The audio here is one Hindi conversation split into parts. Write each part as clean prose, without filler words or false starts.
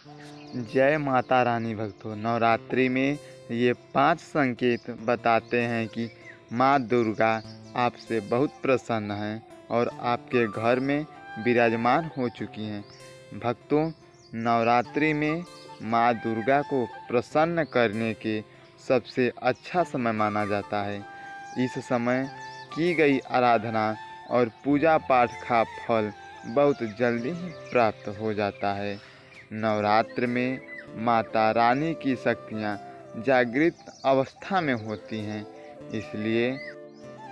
जय माता रानी भक्तों। नवरात्रि में ये 5 संकेत बताते हैं कि माँ दुर्गा आपसे बहुत प्रसन्न हैं और आपके घर में विराजमान हो चुकी हैं। भक्तों, नवरात्रि में माँ दुर्गा को प्रसन्न करने के सबसे अच्छा समय माना जाता है। इस समय की गई आराधना और पूजा पाठ का फल बहुत जल्दी ही प्राप्त हो जाता है। नवरात्र में माता रानी की शक्तियाँ जागृत अवस्था में होती हैं, इसलिए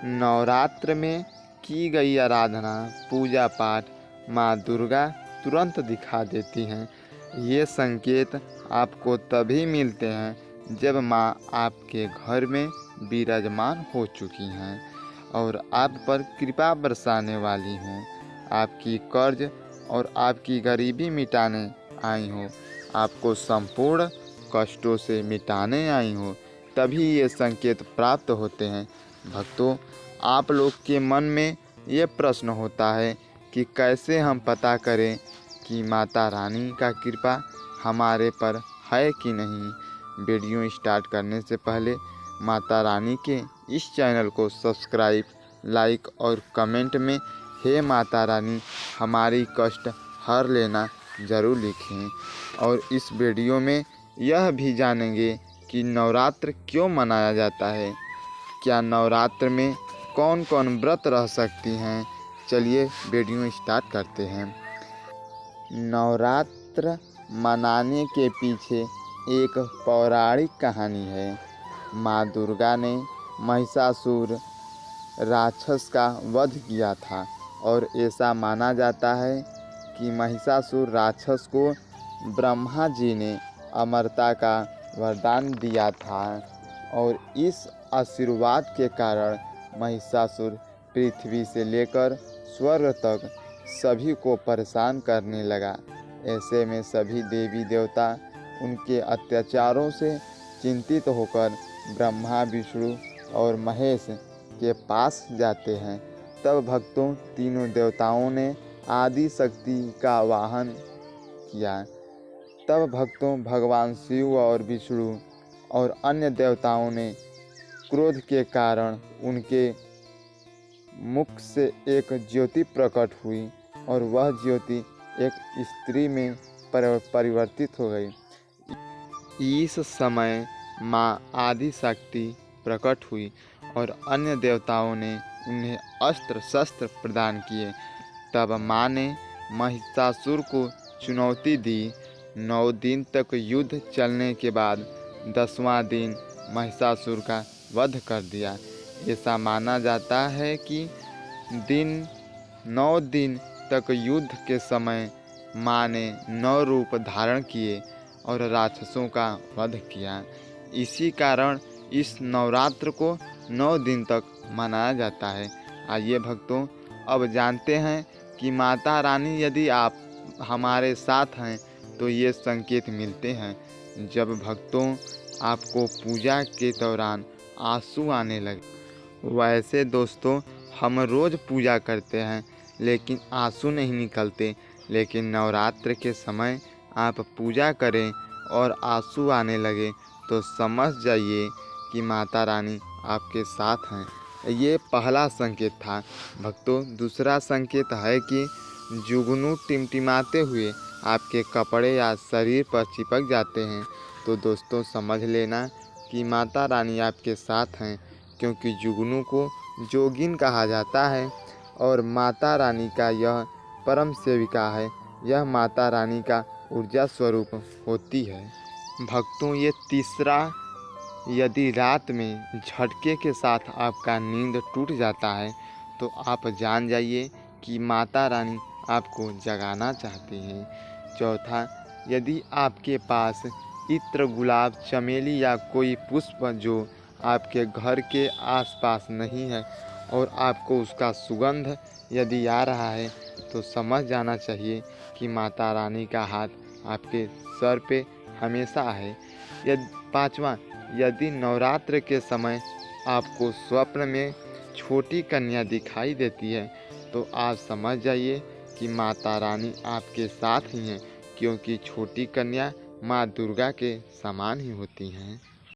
नवरात्र में की गई आराधना पूजा पाठ माँ दुर्गा तुरंत दिखा देती हैं। ये संकेत आपको तभी मिलते हैं जब माँ आपके घर में विराजमान हो चुकी हैं और आप पर कृपा बरसाने वाली हों, आपकी कर्ज और आपकी गरीबी मिटाने आई हो, आपको संपूर्ण कष्टों से मिटाने आई हो, तभी ये संकेत प्राप्त होते हैं। भक्तों, आप लोग के मन में ये प्रश्न होता है कि कैसे हम पता करें कि माता रानी का कृपा हमारे पर है कि नहीं। वीडियो स्टार्ट करने से पहले माता रानी के इस चैनल को सब्सक्राइब, लाइक और कमेंट में हे माता रानी हमारी कष्ट हर लेना ज़रूर लिखें। और इस वीडियो में यह भी जानेंगे कि नवरात्र क्यों मनाया जाता है, क्या नवरात्र में कौन कौन व्रत रह सकती हैं। चलिए वीडियो स्टार्ट करते हैं। नवरात्र मनाने के पीछे एक पौराणिक कहानी है। माँ दुर्गा ने महिषासुर राक्षस का वध किया था और ऐसा माना जाता है कि महिषासुर राक्षस को ब्रह्मा जी ने अमरता का वरदान दिया था और इस आशीर्वाद के कारण महिषासुर पृथ्वी से लेकर स्वर्ग तक सभी को परेशान करने लगा। ऐसे में सभी देवी देवता उनके अत्याचारों से चिंतित होकर ब्रह्मा, विष्णु और महेश के पास जाते हैं। तब भक्तों, तीनों देवताओं ने आदि शक्ति का वाहन किया। तब भक्तों, भगवान शिव और विष्णु और अन्य देवताओं ने क्रोध के कारण उनके मुख से एक ज्योति प्रकट हुई और वह ज्योति एक स्त्री में परिवर्तित हो गई। इस समय माँ आदि शक्ति प्रकट हुई और अन्य देवताओं ने उन्हें अस्त्र शस्त्र प्रदान किए। तब माँ ने महिषासुर को चुनौती दी। 9 दिन तक युद्ध चलने के बाद 10वां दिन महिषासुर का वध कर दिया। ऐसा माना जाता है कि 9 दिन तक युद्ध के समय माँ ने 9 रूप धारण किए और राक्षसों का वध किया। इसी कारण इस नवरात्र को 9 दिन तक मनाया जाता है। आइए भक्तों, अब जानते हैं कि माता रानी यदि आप हमारे साथ हैं तो ये संकेत मिलते हैं। जब भक्तों आपको पूजा के दौरान आंसू आने लगे। वैसे दोस्तों, हम रोज़ पूजा करते हैं लेकिन आंसू नहीं निकलते, लेकिन नवरात्र के समय आप पूजा करें और आंसू आने लगे तो समझ जाइए कि माता रानी आपके साथ हैं। ये पहला संकेत था। भक्तों, दूसरा संकेत है कि जुगनू टिमटिमाते हुए आपके कपड़े या शरीर पर चिपक जाते हैं तो दोस्तों समझ लेना कि माता रानी आपके साथ हैं, क्योंकि जुगनू को जोगिन कहा जाता है और माता रानी का यह परम सेविका है। यह माता रानी का ऊर्जा स्वरूप होती है। भक्तों, ये तीसरा, यदि रात में झटके के साथ आपका नींद टूट जाता है तो आप जान जाइए कि माता रानी आपको जगाना चाहती हैं। चौथा, यदि आपके पास इत्र, गुलाब, चमेली या कोई पुष्प जो आपके घर के आसपास नहीं है और आपको उसका सुगंध यदि आ रहा है तो समझ जाना चाहिए कि माता रानी का हाथ आपके सर पे हमेशा है। पाँचवा, यदि नवरात्र के समय आपको स्वप्न में छोटी कन्या दिखाई देती है तो आप समझ जाइए कि माता रानी आपके साथ ही हैं, क्योंकि छोटी कन्या माँ दुर्गा के समान ही होती हैं।